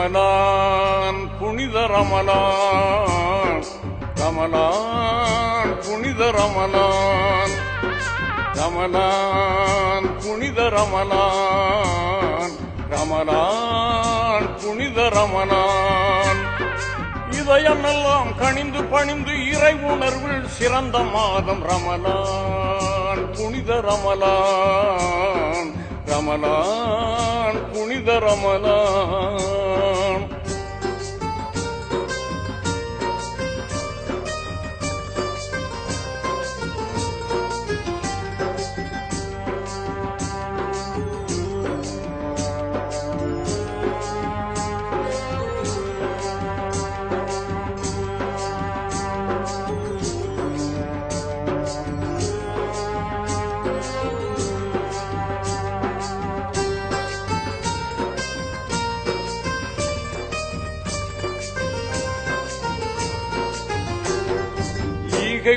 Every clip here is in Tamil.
ரமலான் புனித ரமலான், ரமலான் புனித ரமலான், ரமலான் புனித ரமலான், ரமலான் புனித ரமலான். இதயமெல்லாம் கனிந்து பணிந்து இறை உணர்வில் சிறந்த மாதம் ரமலான் புனித ரமலான், ரமலான் புனித ரமலான்.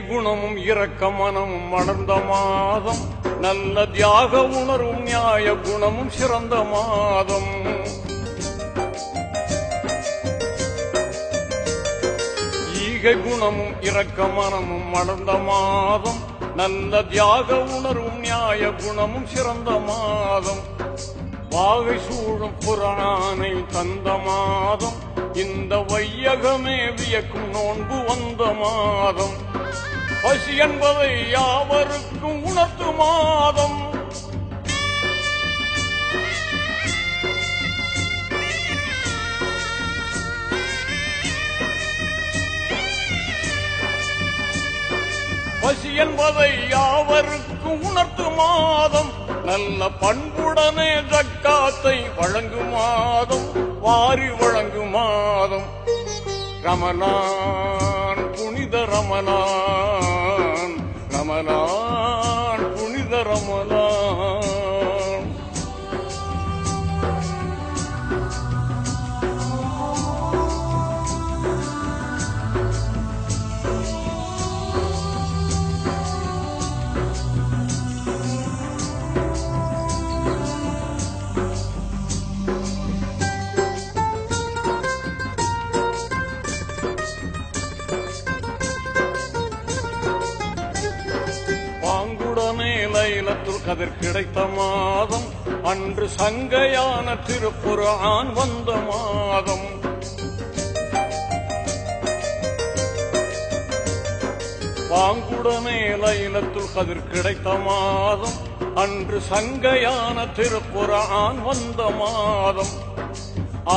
குணமும் இரக்க மனமும் வளர்ந்த மாதம், நல்ல தியாக உணர்வும் நியாய குணமும் சிறந்த மாதம். ஈகை குணமும் இரக்க மனமும் வளர்ந்த மாதம், நல்ல தியாக உணர்வும் நியாய குணமும் சிறந்த மாதம். வாகை சூழும் புராணை தந்த மாதம், இந்த வையகமே வியக்கும் நோன்பு வந்த மாதம். பசி என்பதை யாவருக்கும் உணர்த்து மாதம். பசி என்பதை யாவருக்கும் உணர்த்து மாதம். நல்ல பண்புடனே ஜக்காத்தை வழங்கும் மாதம், வாரி வழங்கும் மாதம். ரமலான் புனித ரமலான், ரமலான் புனித ரமலான். லைலத்துல் கதிர் கிடைத்த மாதம், அன்று சங்கையான திருக்குர்ஆன் வந்த மாதம். பாங்குடனே லைலத்துல் கதிர் கிடைத்த மாதம், அன்று சங்கையான திருக்குர்ஆன் வந்த மாதம்.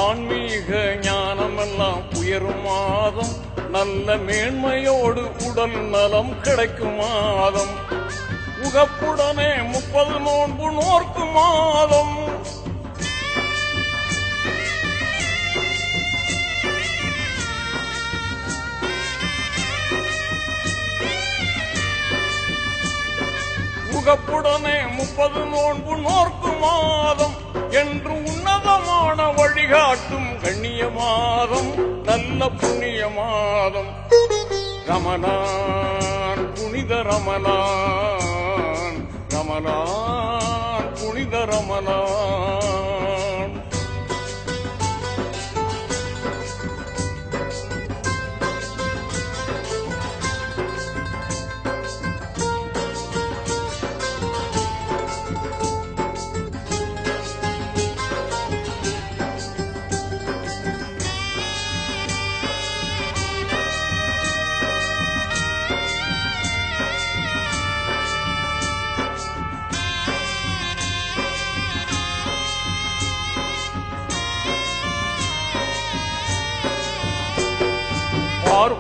ஆன்மீக ஞானமெல்லாம் உயரும் மாதம், நல்ல மேன்மையோடு உடல் நலம் கிடைக்கும் மாதம். உகப்புடனே 30 நோன்பு நோர்க்கும் மாதம். உகப்புடனே 30 நோன்பு நோர்க்கும் மாதம் என்று உன்னதமான வழிகாட்டும் கண்ணிய மாதம், நல்ல புண்ணிய மாதம். ரமலான் புனித ரமலான், ரமலான் புனித ரமலான்.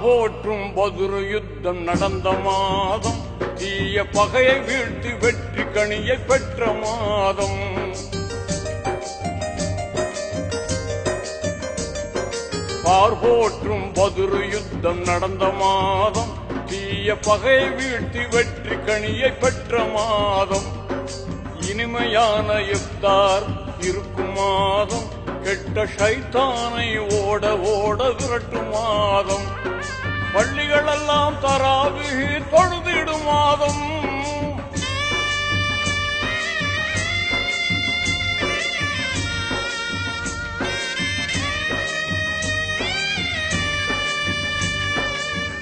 போற்றும் பதுரு யுத்தம் நடந்த மாதம், தீய பகையை வீழ்த்தி வெற்றி கனியை பெற்ற மாதம். போற்றும் பதுரு யுத்தம் நடந்த மாதம், தீய பகையை வீழ்த்தி வெற்றி கனியை பெற்ற மாதம். இனிமையான இஃப்தார் இருக்கும் மாதம், கெட்ட ஷைத்தானை ஓட ஓட விரட்டும் மாதம். பள்ளிகளெல்லாம் தராவிஹ் தொழுதிடும் மாதம்.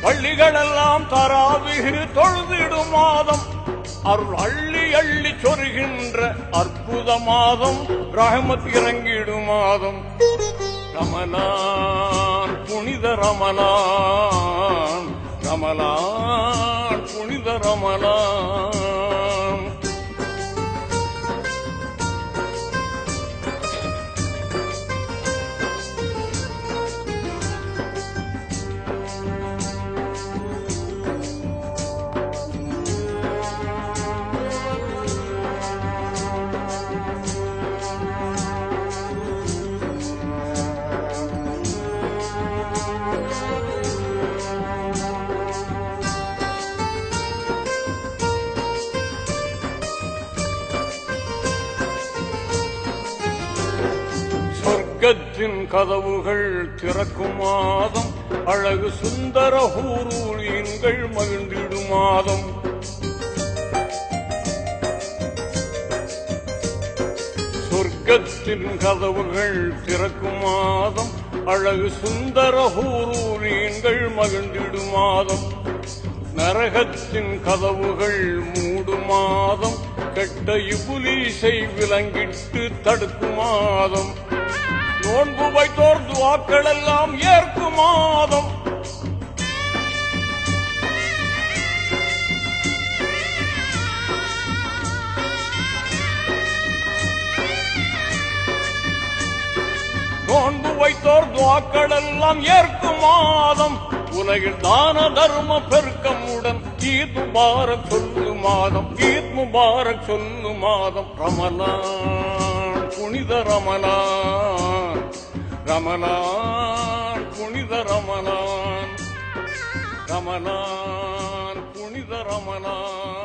பள்ளிகளெல்லாம் தராவிகு தொழுதிடும் மாதம், அருள் அள்ளி அள்ளி சொருகின்ற அற்புத மாதம், ரஹமத் இறங்கிடும் மாதம். ரமலான் புனித ரமலான், ரமலான் புனித ரமலான். சொர்க்கத்தின் கதவுகள் திறக்கும் மாதம், அழகு சுந்தர ஹூரூலின்கள் மகிழ்ந்திடும் மாதம். சொர்க்கத்தின் கதவுகள் திறக்கும் மாதம், அழகு சுந்தர ஹூரூலின்கள் மகிழ்ந்திடும் மாதம். நரகத்தின் கதவுகள் மூடும் மாதம், கெட்ட இபுலீசை விலங்கிட்டு தடுக்கும் மாதம். நோன்பு வைத்தோர் துஆக்கள் எல்லாம் ஏற்கும் மாதம். நோன்பு வைத்தோர் துஆக்கள் எல்லாம் ஏற்கும் மாதம். உலகில் தான தர்ம பெருக்கமுடன் ஈத் முபாரக் சொல்லு மாதம், ஈத் முபாரக் சொல்லு மாதம். ரமலான் புனித ரமலான், ரமலான் புனித ரமலான், ரமலான் புனித ரமலான்.